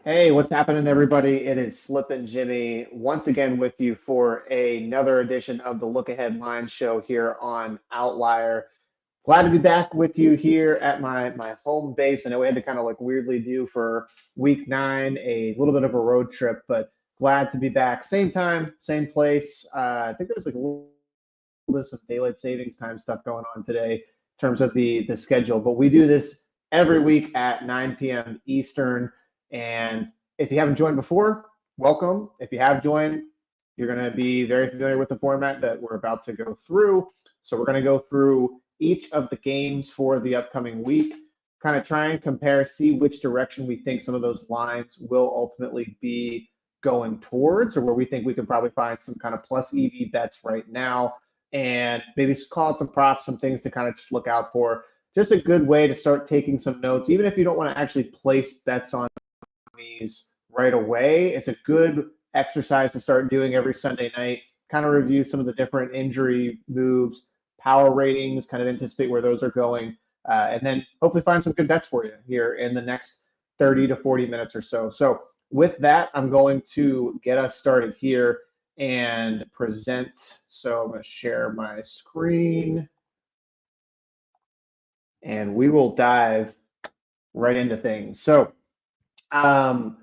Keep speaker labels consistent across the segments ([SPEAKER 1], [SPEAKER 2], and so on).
[SPEAKER 1] Hey, what's happening, everybody? It is Slippin Jimmy once again with you for another edition of the Look Ahead Line Show here on Outlier. Glad to be back with you here at my home base. I know we had to kind of like weirdly do for week 9 a little bit of a road trip, but glad to be back. Same time, same place. I think there's like a little bit of some daylight savings time stuff going on today in terms of the schedule, but we do this every week at 9 p.m. Eastern. And if you haven't joined before, welcome. If you have joined, you're going to be very familiar with the format that we're about to go through. So we're going to go through each of the games for the upcoming week, kind of try and compare, see which direction we think some of those lines will ultimately be going towards, or where we think we can probably find some kind of plus EV bets right now, and maybe call it some props, some things to kind of just look out for. Just a good way to start taking some notes, even if you don't want to actually place bets on these right away. It's a good exercise to start doing every Sunday night, kind of review some of the different injury moves, power ratings, kind of anticipate where those are going, and then hopefully find some good bets for you here in the next 30 to 40 minutes or so. So with that, I'm going to get us started here and present. So I'm going to share my screen and we will dive right into things. So um,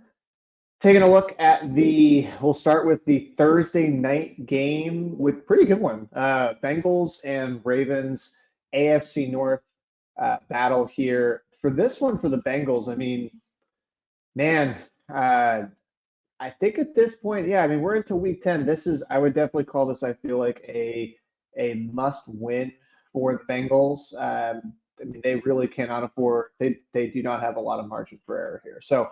[SPEAKER 1] taking a look at we'll start with the Thursday night game with pretty good one. Bengals and Ravens, AFC North battle here. For this one, for the Bengals, I mean, man, I think at this point, yeah, I mean, we're into week 10. I would definitely call this, I feel like, a must win for the Bengals. I mean, they really cannot afford, they do not have a lot of margin for error here. So,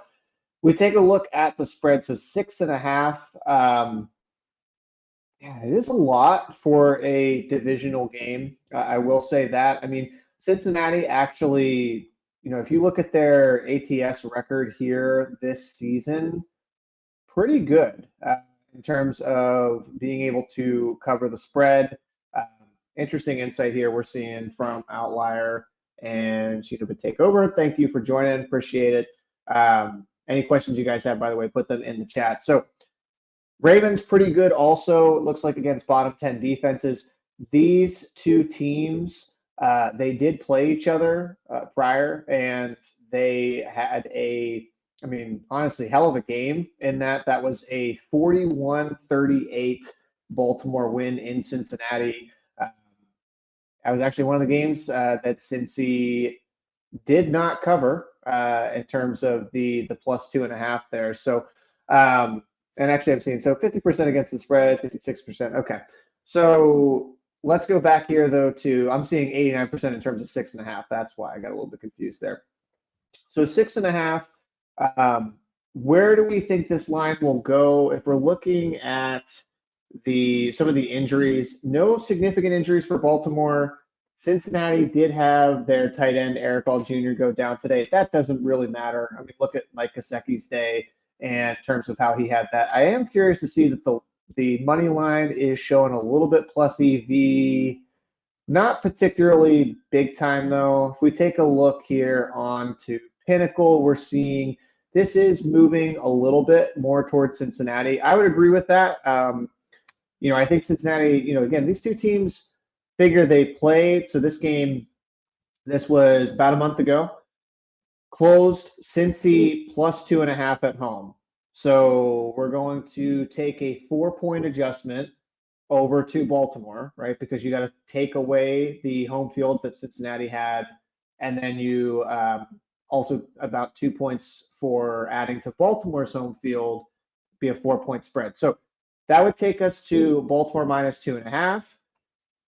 [SPEAKER 1] we take a look at the spread. So 6.5. Yeah, it is a lot for a divisional game. I will say that. I mean, Cincinnati actually, if you look at their ATS record here this season, pretty good in terms of being able to cover the spread. Um, Interesting insight here we're seeing from Outlier and Sheeta would take over. Thank you for joining. Appreciate it. Any questions you guys have, by the way, put them in the chat. So Ravens pretty good also. It looks like against bottom 10 defenses. These two teams, they did play each other prior, and they had I mean, honestly, hell of a game in that. That was a 41-38 Baltimore win in Cincinnati. That was actually one of the games that Cincy did not cover in terms of the plus 2.5 there. So, and actually I've seen 50% against the spread, 56%. Okay, so let's go back here though to I'm seeing 89% in terms of 6.5. That's why I got a little bit confused there. So 6.5. Where do we think this line will go if we're looking at some of the injuries? No significant injuries for Baltimore. Cincinnati did have their tight end Eric All Jr. go down today. That doesn't really matter. I mean, look at Mike Gesicki's day and in terms of how he had that. I am curious to see that the money line is showing a little bit plus EV. Not particularly big time though. If we take a look here on to Pinnacle, we're seeing this is moving a little bit more towards Cincinnati. I would agree with that. I think Cincinnati, again, these two teams figure they played. So this was about a month ago, closed Cincy plus 2.5 at home. So we're going to take a 4-point adjustment over to Baltimore, right? Because you got to take away the home field that Cincinnati had. And then you also about 2 points for adding to Baltimore's home field, be a 4-point spread. So that would take us to Baltimore minus 2.5.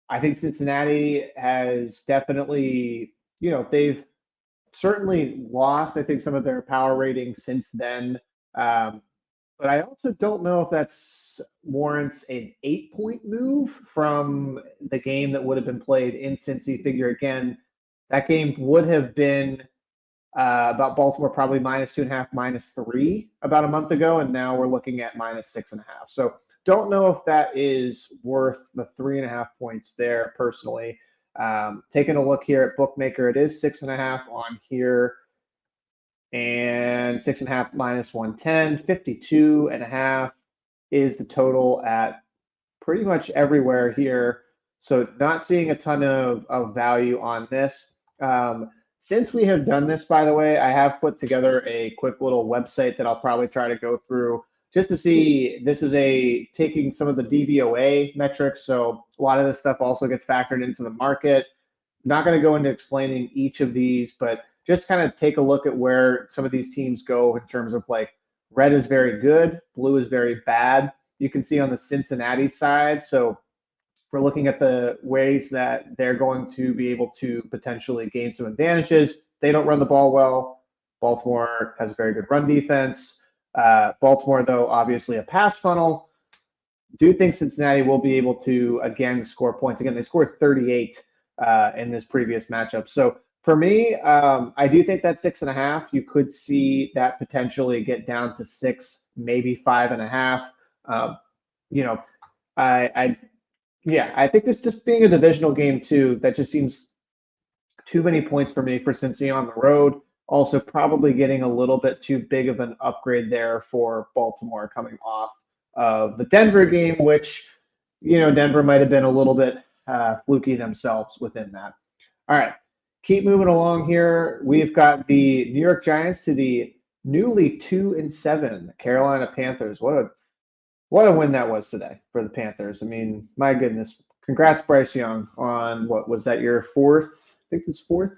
[SPEAKER 1] I think Cincinnati has definitely, they've certainly lost, I think, some of their power ratings since then. But I also don't know if that's warrants an 8-point move from the game that would have been played in Cincy. Figure again, that game would have been about Baltimore probably minus 2.5, -3 about a month ago, and now we're looking at minus 6.5. So don't know if that is worth the 3.5 points there personally. Taking a look here at Bookmaker, it is 6.5 on here. And then 6.5 minus 110, 52.5 is the total at pretty much everywhere here. So not seeing a ton of value on this. Since we have done this, by the way, I have put together a quick little website that I'll probably try to go through just to see. This is taking some of the DVOA metrics. So a lot of this stuff also gets factored into the market. Not going to go into explaining each of these, but just kind of take a look at where some of these teams go in terms of like red is very good, blue is very bad. You can see on the Cincinnati side. So we're looking at the ways that they're going to be able to potentially gain some advantages. They don't run the ball well. Baltimore has a very good run defense. Baltimore, though, obviously a pass funnel. Do think Cincinnati will be able to, again, score points. Again, they scored 38 in this previous matchup. So for me, I do think that 6.5, you could see that potentially get down to 6, maybe 5.5. You know, I think this just being a divisional game too, that just seems too many points for me for Cincy on the road. Also, probably getting a little bit too big of an upgrade there for Baltimore coming off of the Denver game, which, Denver might have been a little bit fluky themselves within that. All right, keep moving along here. We've got the New York Giants to the newly 2-7 Carolina Panthers. What a win that was today for the Panthers. I mean, my goodness. Congrats, Bryce Young, on what was that your fourth? I think it was fourth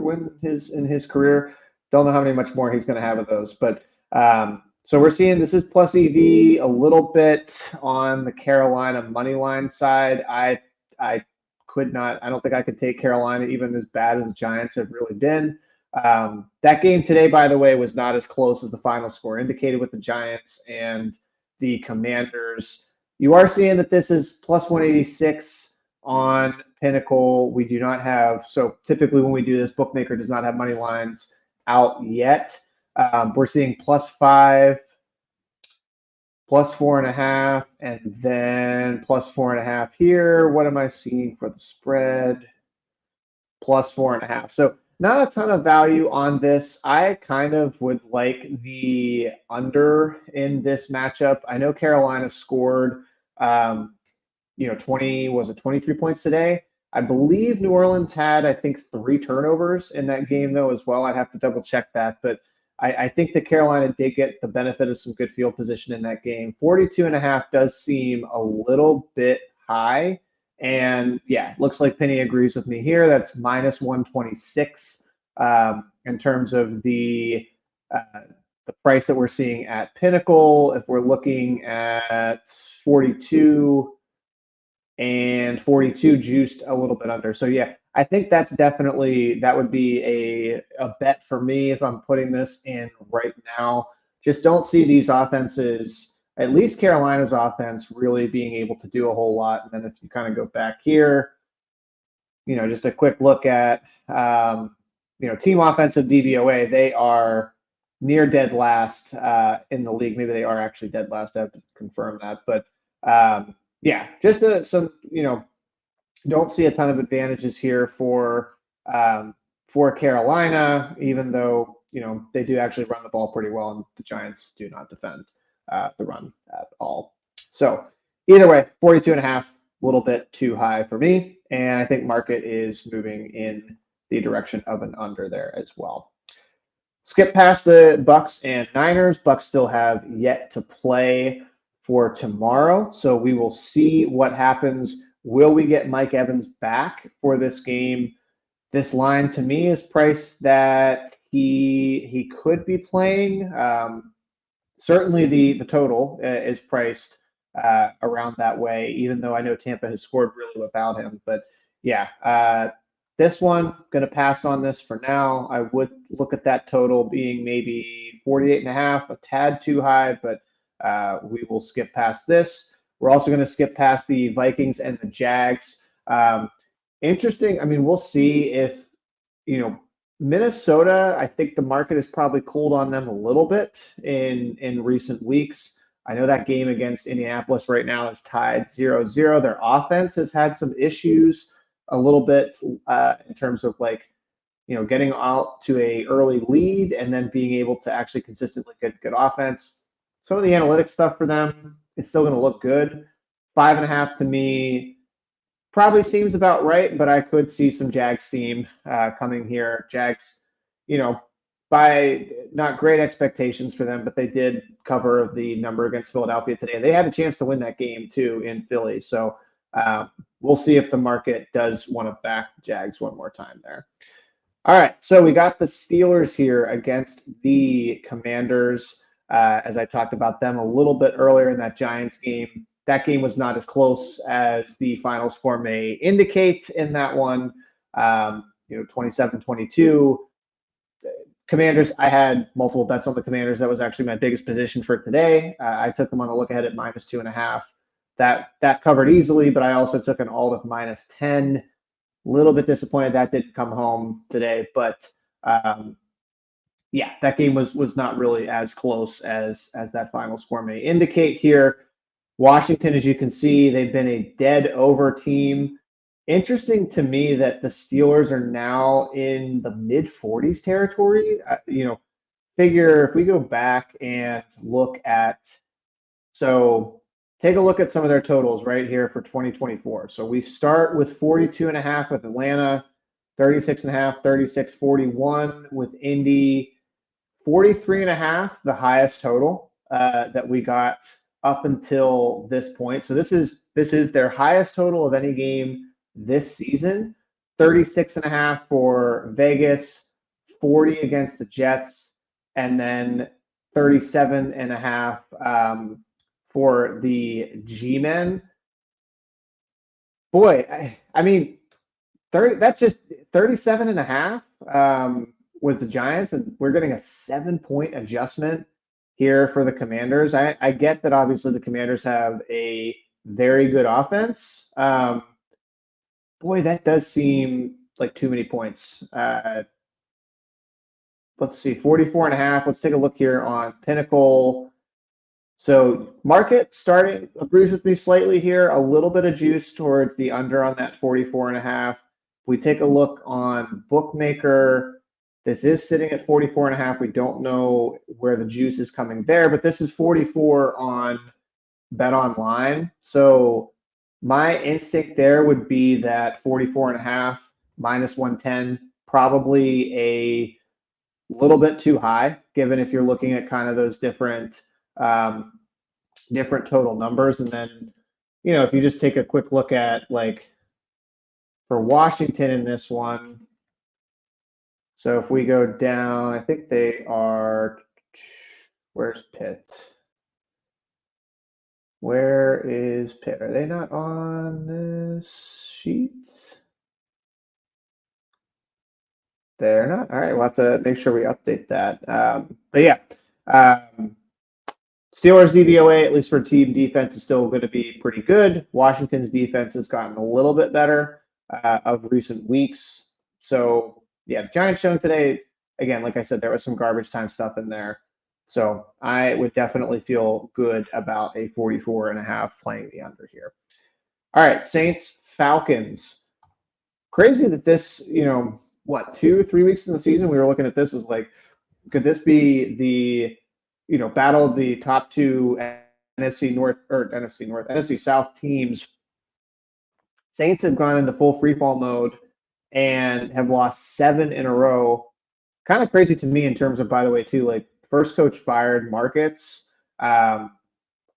[SPEAKER 1] win in his career. Don't know how many much more he's going to have of those. But so we're seeing this is plus EV a little bit on the Carolina money line side. I don't think I could take Carolina even as bad as the Giants have really been. That game today, by the way, was not as close as the final score indicated with the Giants and the Commanders. You are seeing that this is plus 186 on Pinnacle. We do not have, so typically when we do this, bookmaker does not have money lines out yet. We're seeing +5, +4.5, and then +4.5 here. What am I seeing for the spread? +4.5. So not a ton of value on this. I kind of would like the under in this matchup. I know Carolina scored, 23 points today. I believe New Orleans had, I think, 3 turnovers in that game, though, as well. I'd have to double check that. But I think that Carolina did get the benefit of some good field position in that game. 42.5 does seem a little bit high. And yeah, looks like Penny agrees with me here. That's minus 126 in terms of the price that we're seeing at Pinnacle. If we're looking at 42 and 42 juiced a little bit under. So yeah, I think that would be a bet for me if I'm putting this in right now. Just don't see these offenses, at least Carolina's offense, really being able to do a whole lot. And then if you kind of go back here, just a quick look at, team offensive DVOA, they are near dead last in the league. Maybe they are actually dead last. I have to confirm that. But yeah, just don't see a ton of advantages here for Carolina, even though, they do actually run the ball pretty well, and the Giants do not defend the run at all. So either way, 42.5, a little bit too high for me. And I think market is moving in the direction of an under there as well. Skip past the Bucks and Niners. Bucks still have yet to play for tomorrow. So we will see what happens. Will we get Mike Evans back for this game? This line to me is priced that he could be playing. Certainly the total is priced around that way, even though I know Tampa has scored really without him. But yeah, this one, going to pass on this for now. I would look at that total being maybe 48.5, a tad too high, but we will skip past this. We're also going to skip past the Vikings and the Jags. Interesting. I mean, we'll see if, Minnesota, I think the market has probably cooled on them a little bit in recent weeks. I know that game against Indianapolis right now is tied 0-0. Their offense has had some issues a little bit in terms of like getting out to a early lead and then being able to actually consistently get good offense. Some of the analytics stuff for them is still going to look good. 5.5 to me probably seems about right, but I could see some Jags steam coming here. Jags, by not great expectations for them, but they did cover the number against Philadelphia today. They had a chance to win that game too in Philly. So we'll see if the market does want to back Jags one more time there. All right, so we got the Steelers here against the Commanders. As I talked about them a little bit earlier in that Giants game, that game was not as close as the final score may indicate in that one. 27-22. Commanders, I had multiple bets on the Commanders. That was actually my biggest position for today. I took them on the look ahead at -2.5. That covered easily, but I also took an alt of -10. Little bit disappointed that didn't come home today, but yeah, that game was not really as close as that final score may indicate here. Washington, as you can see, they've been a dead over team. Interesting to me that the Steelers are now in the mid 40s territory. Figure if we go back and look at, so take a look at some of their totals right here for 2024. So we start with 42.5 with Atlanta, 36.5, 36-41 with Indy, 43.5, the highest total that we got up until this point. So this is their highest total of any game this season. 36.5 for Vegas, 40 against the Jets, and then 37.5 for the G-Men. Boy, I mean, 30. That's just 37.5 with the Giants, and we're getting a 7-point adjustment here for the Commanders. I get that obviously the Commanders have a very good offense. Boy, that does seem like too many points. Let's see, 44.5. Let's take a look here on Pinnacle. So market starting agrees with me slightly here, a little bit of juice towards the under on that 44.5. We take a look on Bookmaker. This is sitting at 44.5. We don't know where the juice is coming there, but this is 44 on Bet Online. So my instinct there would be that 44.5 -110, probably a little bit too high, given if you're looking at kind of those different total numbers. And then, if you just take a quick look at like for Washington in this one. So if we go down, I think they are, where's Pitt? Where is Pitt? Are they not on this sheet? They're not. All right, we'll have to make sure we update that. But yeah, Steelers DVOA, at least for team defense, is still going to be pretty good. Washington's defense has gotten a little bit better of recent weeks. So yeah, Giants showing today, again, like I said, there was some garbage time stuff in there. So I would definitely feel good about a 44.5 playing the under here. All right, Saints, Falcons. Crazy that this, 2-3 weeks in the season, we were looking at this as like, could this be the, battle of the top two NFC South teams? Saints have gone into full freefall mode and have lost 7 in a row. Kind of crazy to me in terms of, by the way, too, like first coach fired markets. I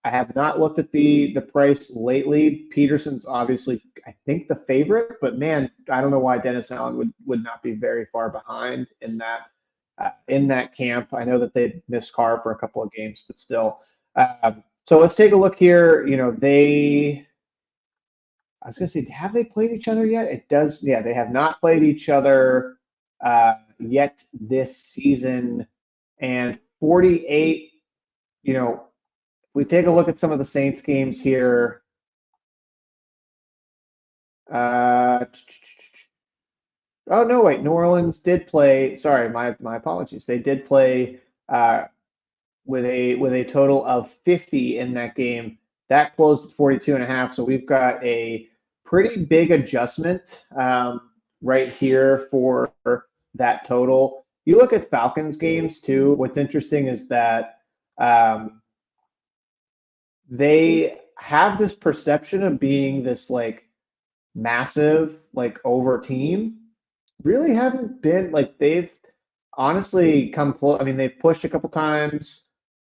[SPEAKER 1] have not looked at the price lately. Peterson's obviously, I think, the favorite, but man, I don't know why Dennis Allen would not be very far behind in that camp. I know that they missed Carr for a couple of games, but still. So let's take a look here. I was going to say, have they played each other yet? It does. Yeah, they have not played each other yet this season. And 48, we take a look at some of the Saints games here. Oh, no, wait. New Orleans did play. Sorry, my apologies. They did play with a total of 50 in that game. That closed at 42.5. So we've got a pretty big adjustment right here for that total. You look at Falcons games too. What's interesting is that um, they have this perception of being this like massive, like over team. Really haven't been like they've honestly come close. I mean, they've pushed a couple times.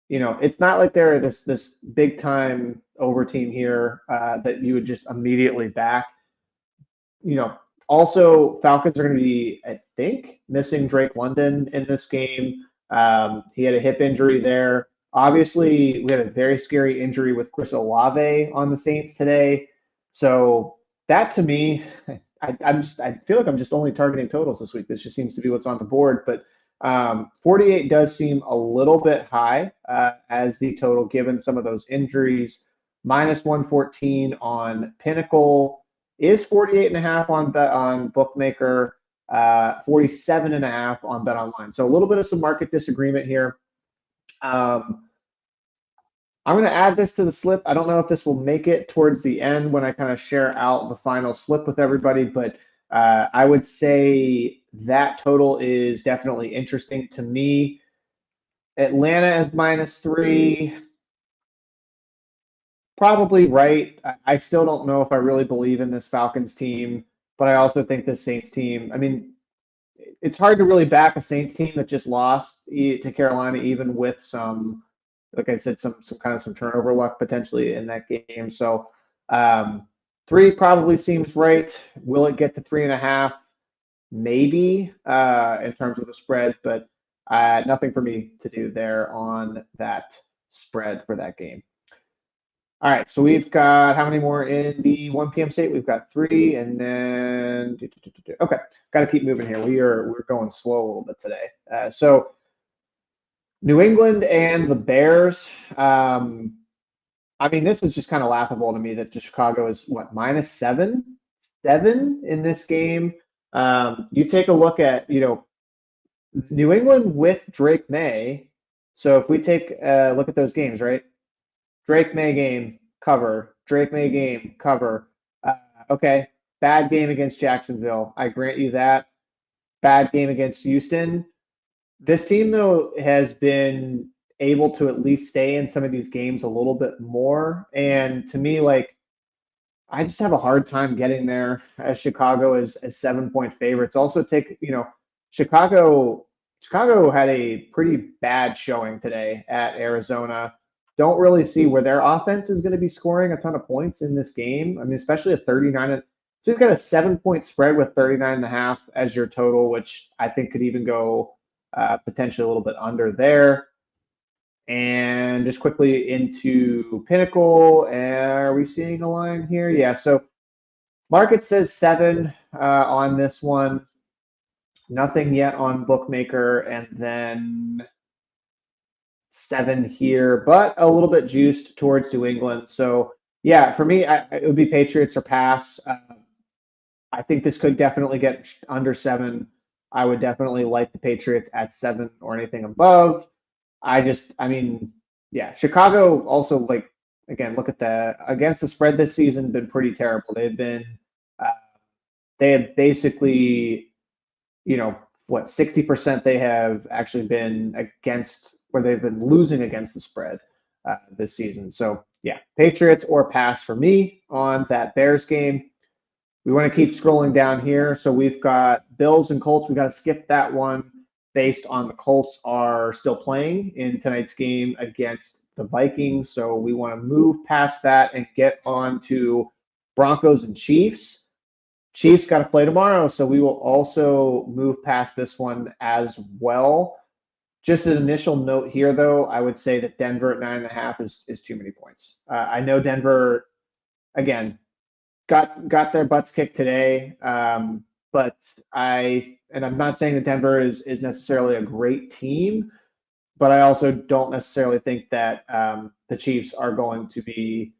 [SPEAKER 1] It's not like they're this big time over team here that you would just immediately back. you know, Also Falcons are going to be, I think, missing Drake London in this game. He had a hip injury there. Obviously, we had a very scary injury with Chris Olave on the Saints today. So that to me, I feel like I'm just only targeting totals this week. This just seems to be what's on the board. But 48 does seem a little bit high as the total given some of those injuries. Minus 114 on Pinnacle is 48.5 on Bookmaker, 47.5 on Bet Online. So a little bit of some market disagreement here. I'm going to add this to the slip. I don't know if this will make it towards the end when I kind of share out the final slip with everybody, but I would say that total is definitely interesting to me. Atlanta is -3. Probably right. I still don't know if I really believe in this Falcons team, but I also think this Saints team, I mean, it's hard to really back a Saints team that just lost to Carolina, even with some, like I said, some kind of some turnover luck potentially in that game. So 3 probably seems right. Will it get to 3.5? Maybe in terms of the spread, but nothing for me to do there on that spread for that game. All right, so we've got how many more in the 1 p.m. slate? We've got 3, and then okay, got to keep moving here. We're going slow a little bit today. So New England and the Bears. I mean, this is just kind of laughable to me that Chicago is what -7 in this game. You take a look at New England with Drake May. So if we take a look at those games, right? Drake May game, cover. Drake May game, cover. Okay, bad game against Jacksonville. I grant you that. Bad game against Houston. This team, though, has been able to at least stay in some of these games a little bit more. And to me, like, I just have a hard time getting there as Chicago as 7-point favorites. Also, Chicago. Chicago had a pretty bad showing today at Arizona. Don't really see where their offense is going to be scoring a ton of points in this game. I mean, especially a 39. So you've got a 7-point spread with 39.5 as your total, which I think could even go potentially a little bit under there. And just quickly into Pinnacle. Are we seeing a line here? Yeah. So market says 7 on this one. Nothing yet on Bookmaker, and then 7 here, but a little bit juiced towards New England. So yeah, for me, it would be Patriots or pass. I think this could definitely get under 7. I would definitely like the Patriots at 7 or anything above. I mean, yeah, Chicago also, like, again, look at the against the spread this season, been pretty terrible. Uh, they have basically, what, 60% they have actually been against, where they've been losing against the spread this season. So yeah, Patriots or pass for me on that Bears game. We want to keep scrolling down here. So we've got Bills and Colts. We got to skip that one based on the Colts are still playing in tonight's game against the Vikings. So we want to move past that and get on to Broncos and Chiefs. Chiefs got to play tomorrow, so we will also move past this one as well. Just an initial note here, though, I would say that Denver at 9.5 is too many points. I know Denver, again, got their butts kicked today, but I'm not saying that Denver is necessarily a great team, but I also don't necessarily think that the Chiefs are going to be,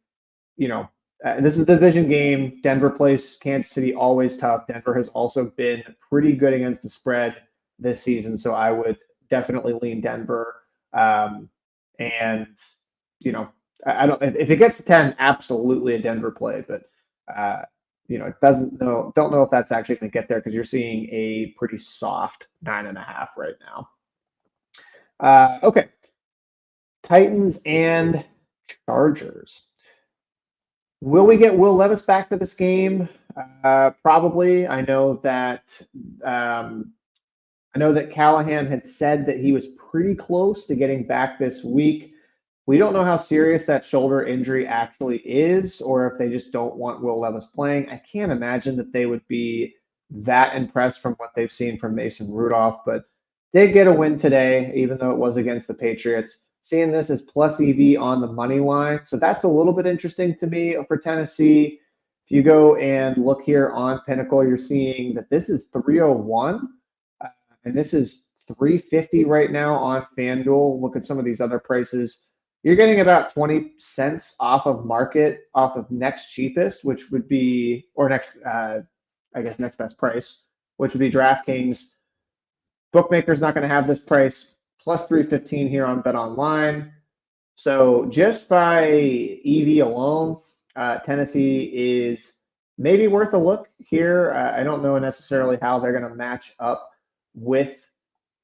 [SPEAKER 1] this is a division game. Denver plays Kansas City, always tough. Denver has also been pretty good against the spread this season, so I would definitely lean Denver. And I don't, if it gets to 10, absolutely a Denver play, but it doesn't know, don't know if that's actually going to get there because you're seeing a pretty soft 9.5 right now. Okay. Titans and Chargers. Will we get Will Levis back for this game? Probably. Um, I know that Callahan had said that he was pretty close to getting back this week. We don't know how serious that shoulder injury actually is, or if they just don't want Will Levis playing. I can't imagine that they would be that impressed from what they've seen from Mason Rudolph, but did get a win today, even though it was against the Patriots. Seeing this as plus EV on the money line. So that's a little bit interesting to me for Tennessee. If you go and look here on Pinnacle, you're seeing that this is 301, and this is 350 right now on FanDuel. Look at some of these other prices. You're getting about 20 cents off of market, off of next cheapest, which would be, or next, I guess, next best price, which would be DraftKings. Bookmaker's not going to have this price, plus 315 here on Bet Online. So just by EV alone, Tennessee is maybe worth a look here. I don't know necessarily how they're going to match up with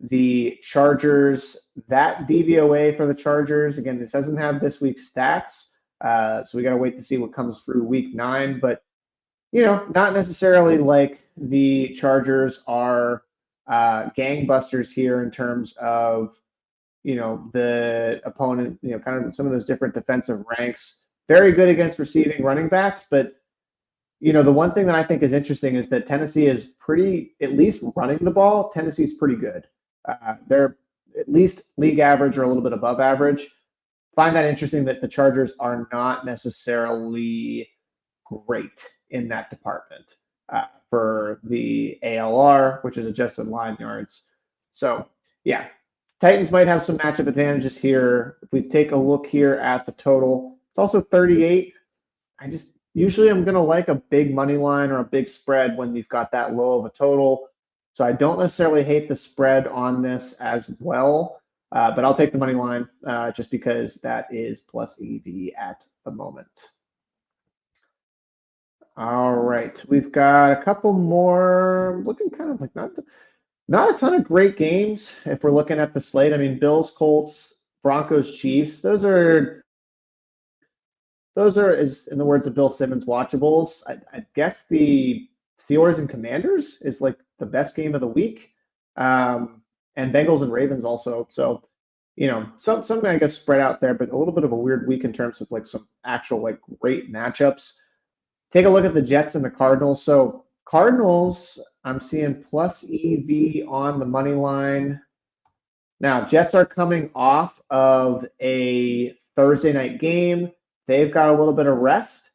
[SPEAKER 1] the Chargers. That DVOA for the Chargers, again, this doesn't have this week's stats, so we got to wait to see what comes through week 9. But not necessarily like the Chargers are gangbusters here in terms of the opponent, kind of some of those different defensive ranks. Very good against receiving running backs, but the one thing that I think is interesting is that Tennessee is pretty, at least running the ball, Tennessee's pretty good. They're at least league average or a little bit above average. Find that interesting that the Chargers are not necessarily great in that department for the ALR, which is adjusted line yards. So, yeah, Titans might have some matchup advantages here. If we take a look here at the total, it's also 38. Usually I'm going to like a big money line or a big spread when you've got that low of a total. So I don't necessarily hate the spread on this as well, but I'll take the money line just because that is plus EV at the moment. All right, we've got a couple more looking kind of like not a ton of great games if we're looking at the slate. I mean, Bills, Colts, Broncos, Chiefs. Those are, as in the words of Bill Simmons, watchables. I guess the Steelers and Commanders is like the best game of the week, and Bengals and Ravens also. So, something I guess spread out there, but a little bit of a weird week in terms of like some actual like great matchups. Take a look at the Jets and the Cardinals. So Cardinals, I'm seeing plus EV on the money line. Now, Jets are coming off of a Thursday night game. They've got a little bit of rest.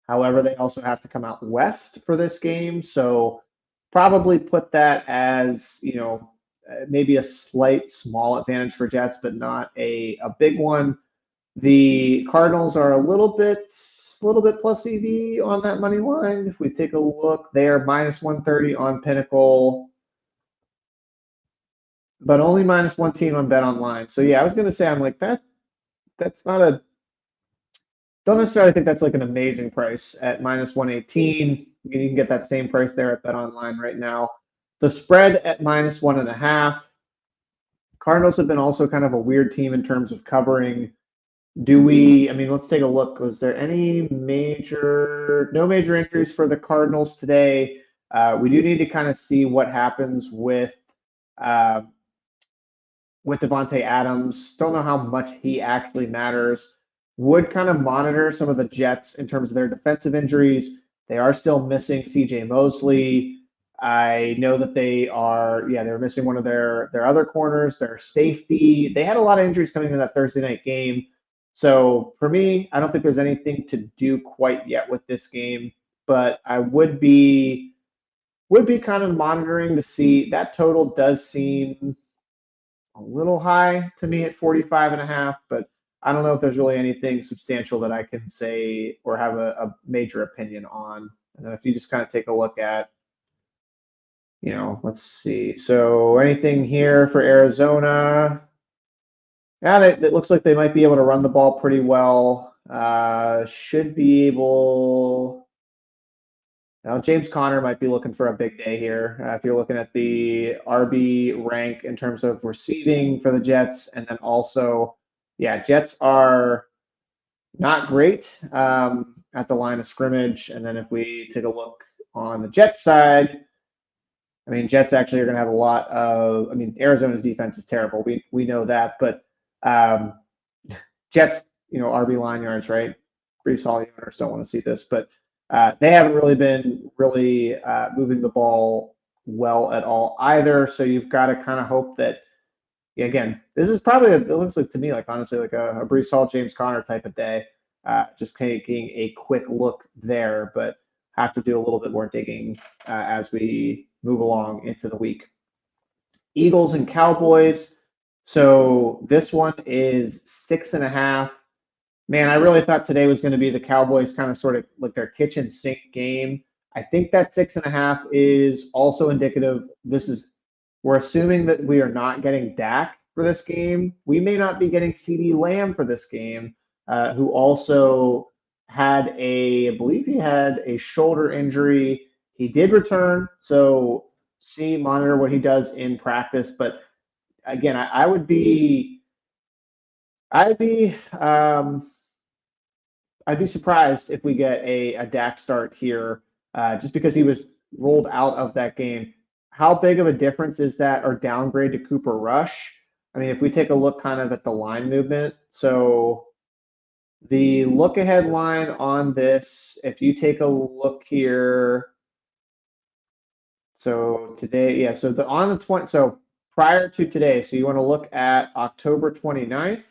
[SPEAKER 1] However, they also have to come out west for this game. So probably put that as, maybe a slight small advantage for Jets, but not a big one. The Cardinals are a little bit plus EV on that money line. If we take a look, they are minus 130 on Pinnacle, but only minus 110 on Bet Online. So yeah, I was going to say, I'm like that's not a, don't necessarily think that's like an amazing price at minus 118. You can get that same price there at Bet Online right now. The spread at minus 1.5. Cardinals have been also kind of a weird team in terms of covering. Let's take a look. Was there no major injuries for the Cardinals today? We do need to kind of see what happens with Devontae Adams. Don't know how much he actually matters. Would kind of monitor some of the Jets in terms of their defensive injuries. They are still missing CJ Mosley. I know that they're missing one of their other corners, their safety. They had a lot of injuries coming into that Thursday night game. So for me, I don't think there's anything to do quite yet with this game, but I would be kind of monitoring to see. That total does seem a little high to me at 45.5, but I don't know if there's really anything substantial that I can say or have a major opinion on. And then if you just kind of take a look at, let's see. So anything here for Arizona? Yeah, it looks like they might be able to run the ball pretty well. Should be able. Now, James Conner might be looking for a big day here. If you're looking at the RB rank in terms of receiving for the Jets, and then also, yeah, Jets are not great at the line of scrimmage. And then if we take a look on the Jets side, I mean, Jets actually are going to have a lot of. I mean, Arizona's defense is terrible. We know that, but um, Jets, RB line yards, right? Brees Hall owners don't want to see this, but they haven't really been moving the ball well at all either. So you've got to kind of hope that, yeah, again, this is probably, it looks like to me, like honestly, like a Brees Hall, James Conner type of day. Just taking a quick look there, but have to do a little bit more digging as we move along into the week. Eagles and Cowboys. So this one is 6.5. Man, I really thought today was going to be the Cowboys kind of sort of like their kitchen sink game. I think that 6.5 is also indicative. We're assuming that we are not getting Dak for this game. We may not be getting CD Lamb for this game, who also I believe he had a shoulder injury. He did return, so monitor what he does in practice. But again, I'd be I'd be surprised if we get a Dak start here, just because he was rolled out of that game. How big of a difference is that, or downgrade to Cooper Rush? I mean, if we take a look kind of at the line movement, so the look ahead line on this, if you take a look here, so today, yeah, so on the 20, so prior to today, so you want to look at October 29th.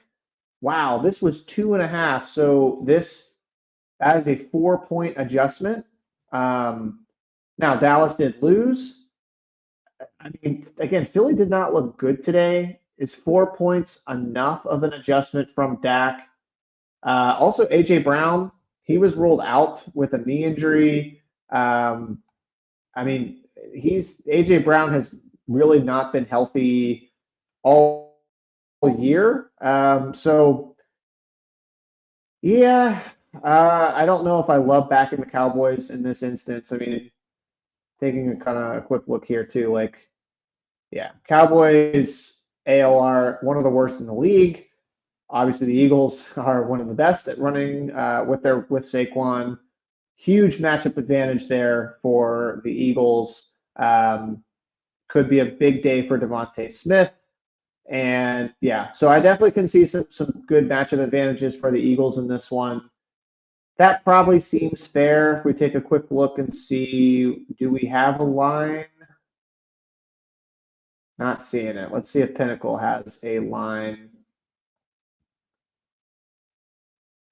[SPEAKER 1] Wow, this was 2.5. So that is a 4-point adjustment. Now, Dallas did lose. I mean, again, Philly did not look good today. Is 4 points enough of an adjustment from Dak? Also, A.J. Brown, he was ruled out with a knee injury. I mean, A.J. Brown has really not been healthy all year. So, yeah, I don't know if I love backing the Cowboys in this instance. I mean, taking a kind of a quick look here too, like, yeah, Cowboys ALR, one of the worst in the league. Obviously, the Eagles are one of the best at running with Saquon. Huge matchup advantage there for the Eagles. Could be a big day for Devontae Smith. And yeah, so I definitely can see some good matchup advantages for the Eagles in this one. That probably seems fair. If we take a quick look and see, do we have a line? Not seeing it. Let's see if Pinnacle has a line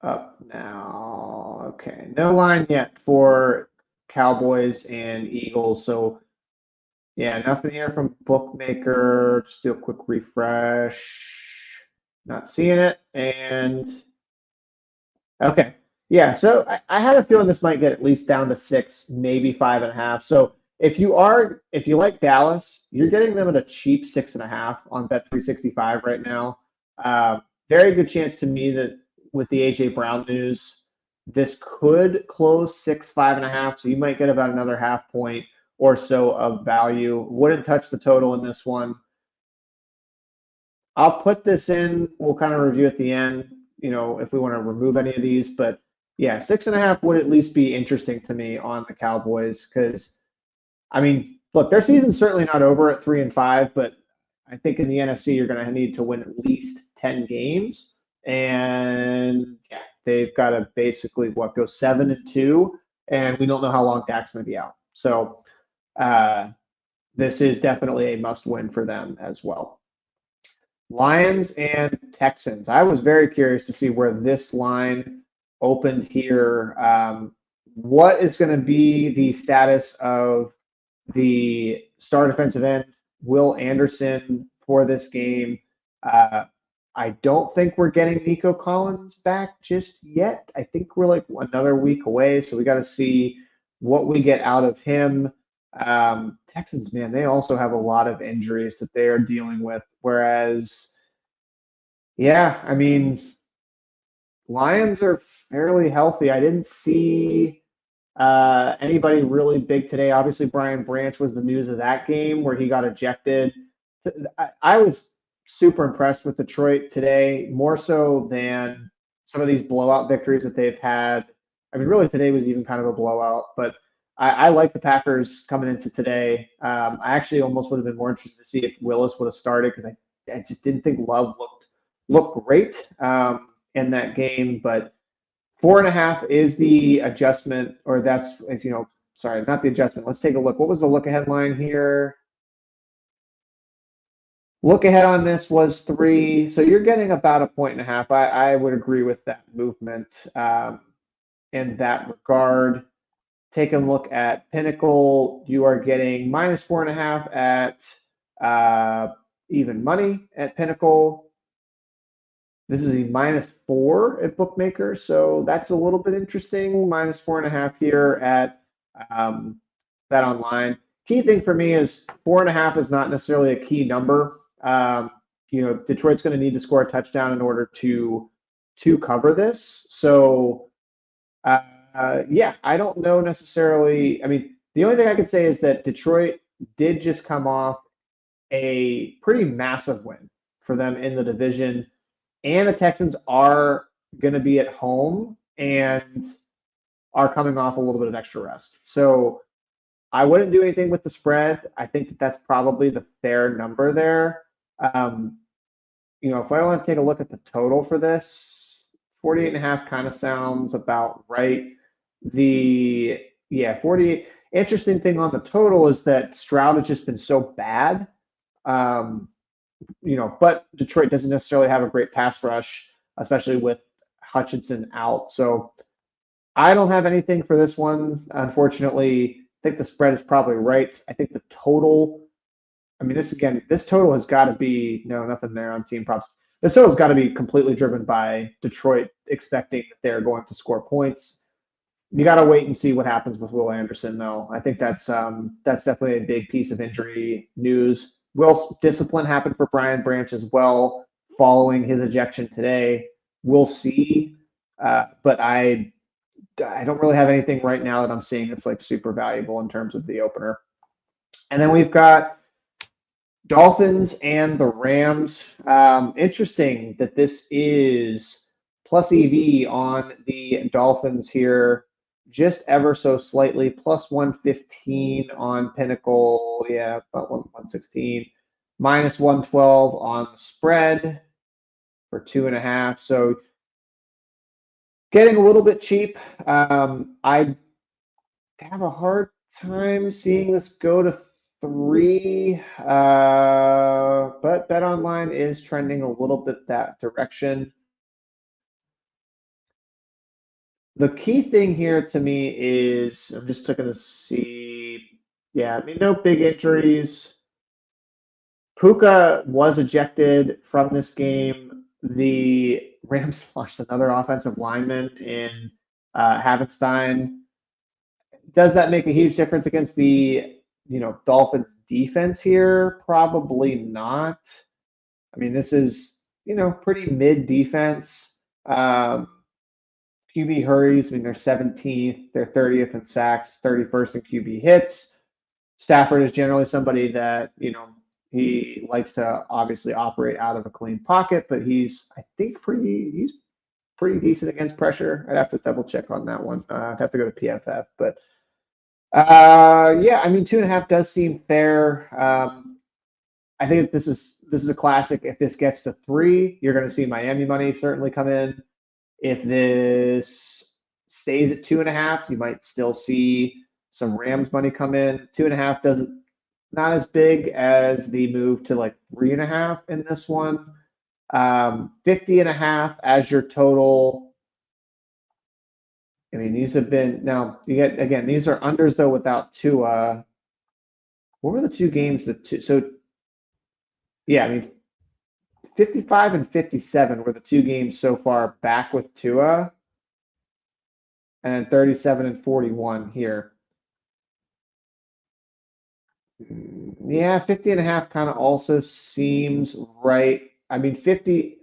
[SPEAKER 1] up now. Okay, no line yet for Cowboys and Eagles. So yeah, nothing here from Bookmaker. Just do a quick refresh. Not seeing it. And okay. Yeah, so I had a feeling this might get at least down to 6, maybe 5.5. So if you like Dallas, you're getting them at a cheap 6.5 on Bet365 right now. Very good chance to me that with the AJ Brown news, this could close 6, 5.5. So you might get about another half point or so of value. Wouldn't touch the total in this one. I'll put this in. We'll kind of review at the end, if we want to remove any of these. But yeah, 6.5 would at least be interesting to me on the Cowboys because, I mean, look, their season's certainly not over at 3-5, but I think in the NFC you're going to need to win at least 10 games, and yeah, they've got to basically go 7-2, and we don't know how long Dak's going to be out. So this is definitely a must-win for them as well. Lions and Texans. I was very curious to see where this line opened here. What is going to be the status of the star defensive end, Will Anderson, for this game? I don't think we're getting Nico Collins back just yet. I think we're like another week away, so we got to see what we get out of him. Texans, man, they also have a lot of injuries that they are dealing with, whereas, yeah, I mean, Lions are fairly healthy. I didn't see Anybody really big today? Obviously, Brian Branch was the news of that game where he got ejected. I was super impressed with Detroit today, more so than some of these blowout victories that they've had. I mean, really, today was even kind of a blowout, but I like the Packers coming into today. I actually almost would have been more interested to see if Willis would have started because I just didn't think Love looked great in that game, but 4.5 is the adjustment, or that's if sorry, not the adjustment. Let's take a look. What was the look ahead line here? Look ahead on this was 3. So you're getting about a 1.5. I would agree with that movement in that regard. Take a look at Pinnacle. You are getting -4.5 at even money at Pinnacle. This is a -4 at Bookmaker, so that's a little bit interesting. -4.5 here at Bet Online. Key thing for me is 4.5 is not necessarily a key number. Detroit's going to need to score a touchdown in order to cover this. So, yeah, I don't know necessarily. I mean, the only thing I could say is that Detroit did just come off a pretty massive win for them in the division, and the Texans are going to be at home and are coming off a little bit of extra rest. So I wouldn't do anything with the spread. I think that that's probably the fair number there. Um, if I want to take a look at the total for this, 48.5 kind of sounds about right. Yeah, 48. Interesting thing on the total is that Stroud has just been so bad. Um, but Detroit doesn't necessarily have a great pass rush, especially with Hutchinson out. So I don't have anything for this one, unfortunately. I think the spread is probably right. I think the total, I mean, this total has got to be, no, nothing there on team props. This total has got to be completely driven by Detroit expecting that they're going to score points. You got to wait and see what happens with Will Anderson, though. I think that's definitely a big piece of injury news. Will discipline happen for Brian Branch as well following his ejection today? We'll see, but I don't really have anything right now that I'm seeing that's like super valuable in terms of the opener. And then we've got Dolphins and the Rams. Interesting that this is plus EV on the Dolphins here, just ever so slightly, plus 115 on Pinnacle. Yeah, about 116, minus 112 on the spread for 2.5. So getting a little bit cheap. I have a hard time seeing this go to 3, but Bet Online is trending a little bit that direction. The key thing here to me is I'm just looking to see. Yeah, I mean, no big injuries. Puka was ejected from this game. The Rams lost another offensive lineman in Havenstein. Does that make a huge difference against the Dolphins defense here? Probably not. I mean, this is pretty mid defense. QB hurries. I mean, they're 17th, they're 30th in sacks, 31st in QB hits. Stafford is generally somebody that he likes to obviously operate out of a clean pocket, but I think he's pretty decent against pressure. I'd have to double check on that one. I'd have to go to PFF, but yeah, I mean, 2.5 does seem fair. I think this is a classic. If this gets to 3, you're going to see Miami money certainly come in. If this stays at 2.5, you might still see some Rams money come in. 2.5 doesn't not as big as the move to like 3.5 in this one. 50.5 as your total. I mean, these have been now. You get again. These are unders though without Tua. What were the two games that two? So yeah, I mean, 55 and 57 were the two games so far back with Tua, and 37 and 41 here. Yeah, 50.5 kind of also seems right. I mean, 50,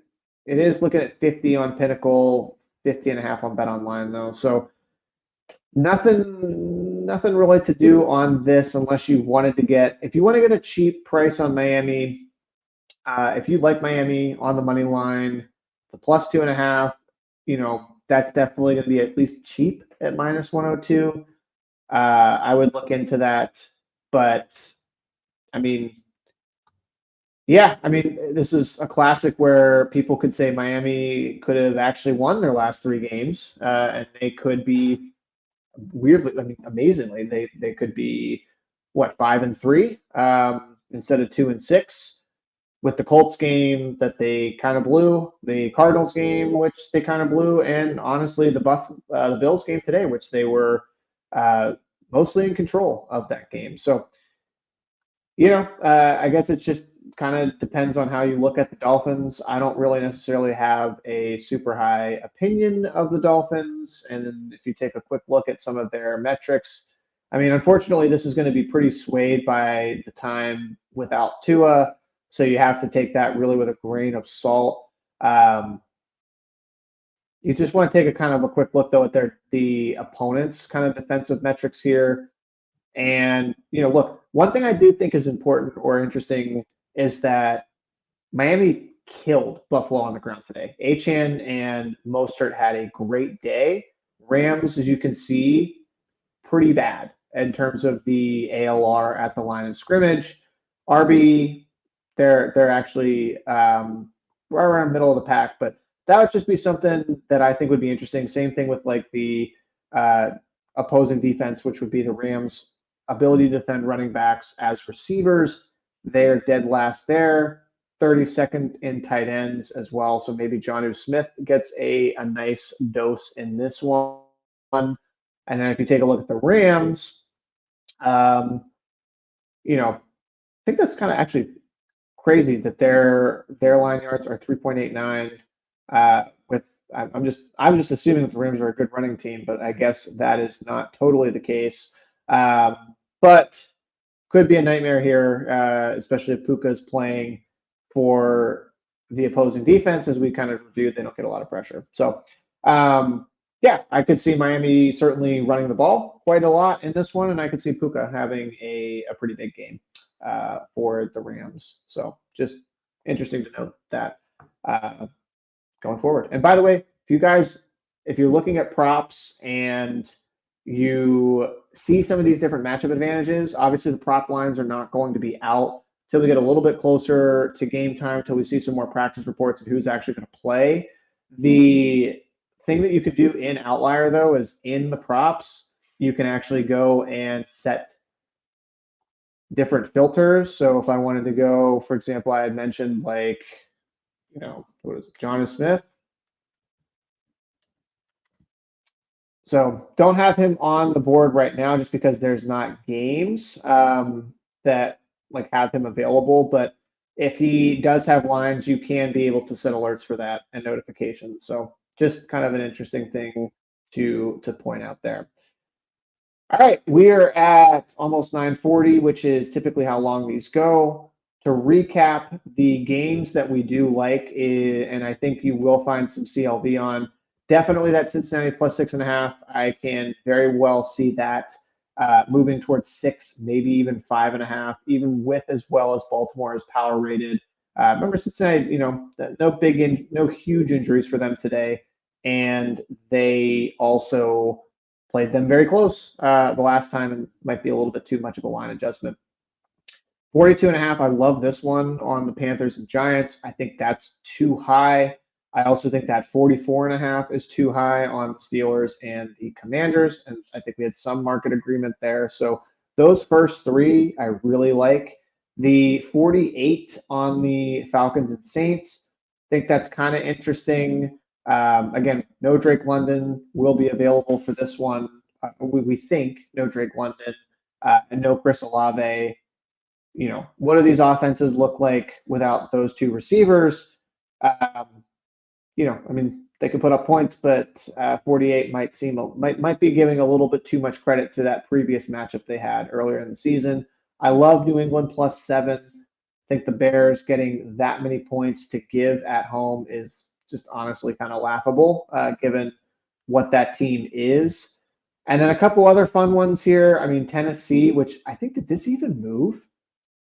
[SPEAKER 1] it is looking at 50 on Pinnacle, 50.5 on Bet Online though. So Nothing really to do on this unless you wanted to get, if you want to get a cheap price on Miami, if you like Miami on the money line, the plus 2.5, that's definitely going to be at least cheap at minus 102. I would look into that, but I mean, yeah, I mean, this is a classic where people could say Miami could have actually won their last three games, and they could be weirdly, I mean, amazingly, they could be what 5-3 instead of 2-6 with the Colts game that they kind of blew, the Cardinals game which they kind of blew, and honestly the Bills game today, which they were uh, mostly in control of that game. So I guess it just kind of depends on how you look at the Dolphins. I don't really necessarily have a super high opinion of the Dolphins. And then if you take a quick look at some of their metrics, I mean, unfortunately, this is going to be pretty swayed by the time without Tua. So you have to take that really with a grain of salt. Um, you just want to take a kind of a quick look, though, at the opponents' kind of defensive metrics here. And, look, one thing I do think is important or interesting is that Miami killed Buffalo on the ground today. Achan and Mostert had a great day. Rams, as you can see, pretty bad in terms of the ALR at the line of scrimmage. RB, they're actually right around the middle of the pack, but that would just be something that I think would be interesting. Same thing with like the uh, opposing defense, which would be the Rams' ability to defend running backs as receivers. They're dead last there. 32nd in tight ends as well. So maybe Jonnu Smith gets a nice dose in this one. And then if you take a look at the Rams, um, I think that's kind of actually crazy that their line yards are 3.89. With I'm just assuming that the Rams are a good running team, but I guess that is not totally the case. But could be a nightmare here, especially if Puka is playing for the opposing defense. As we kind of reviewed, they don't get a lot of pressure. So, yeah, I could see Miami certainly running the ball quite a lot in this one, and I could see Puka having a pretty big game for the Rams. So, just interesting to note that going forward. And by the way, if you're looking at props and you see some of these different matchup advantages, obviously the prop lines are not going to be out till we get a little bit closer to game time, till we see some more practice reports of who's actually going to play. The thing that you could do in Outlier, though, is in the props, you can actually go and set different filters. So if I wanted to go, for example, I had mentioned like, what is it, Jonnu Smith. So don't have him on the board right now just because there's not games that like have him available. But if he does have lines, you can be able to set alerts for that and notifications. So just kind of an interesting thing to point out there. All right, we are at almost 9:40, which is typically how long these go. To recap, the games that we do like, and I think you will find some CLV on, definitely that Cincinnati plus 6.5. I can very well see that moving towards 6, maybe even 5.5, even with as well as Baltimore is power rated. Remember Cincinnati, no huge injuries for them today, and they also played them very close the last time and might be a little bit too much of a line adjustment. 42.5, I love this one on the Panthers and Giants. I think that's too high. I also think that 44.5 is too high on the Steelers and the Commanders. And I think we had some market agreement there. So those first three I really like. The 48 on the Falcons and Saints, I think that's kind of interesting. Again, no Drake London will be available for this one. We think no Drake London and no Chris Olave. What do these offenses look like without those two receivers? I mean, they can put up points, but 48 might be giving a little bit too much credit to that previous matchup they had earlier in the season. I love New England plus 7. I think the Bears getting that many points to give at home is just honestly kind of laughable, given what that team is. And then a couple other fun ones here. I mean, Tennessee, which I think, did this even move?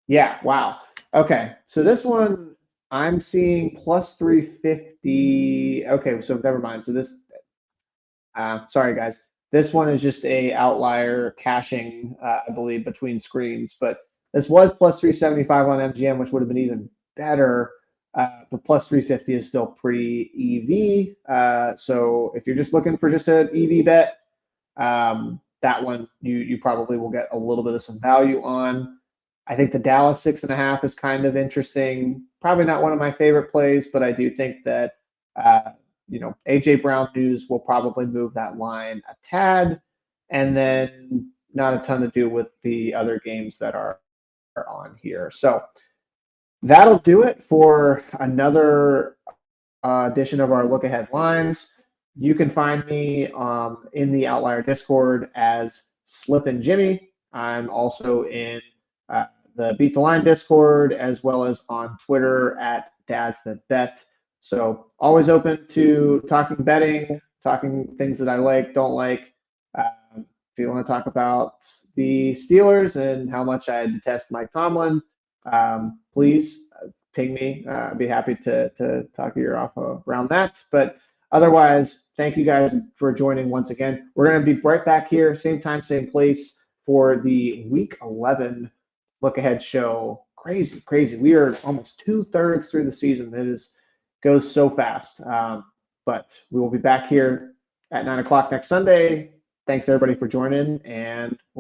[SPEAKER 1] Yeah, wow. Okay, so this one I'm seeing plus 350. Okay, so never mind. So this, sorry guys, this one is just a outlier caching, I believe, between screens. But this was plus 375 on MGM, which would have been even better. But plus 350 is still pretty EV. So if you're just looking for just an EV bet, that one you probably will get a little bit of some value on. I think the Dallas 6.5 is kind of interesting. Probably not one of my favorite plays, but I do think that AJ Brown news will probably move that line a tad, and then not a ton to do with the other games that are on here. So that'll do it for another edition of our look ahead lines. You can find me in the Outlier Discord as Slippin Jimmy. I'm also in the Beat the Line Discord as well as on Twitter at Dads That Bet. So always open to talking betting, talking things that I like, don't like. If you want to talk about the Steelers and how much I detest Mike Tomlin, please ping me. I'd be happy to talk your ear off around that. But otherwise, thank you guys for joining once again. We're going to be right back here, same time, same place for the Week 11 Look Ahead show. Crazy, crazy. We are almost 2/3 through the season. It is goes so fast. But we will be back here at 9 o'clock next Sunday. Thanks everybody for joining, and we'll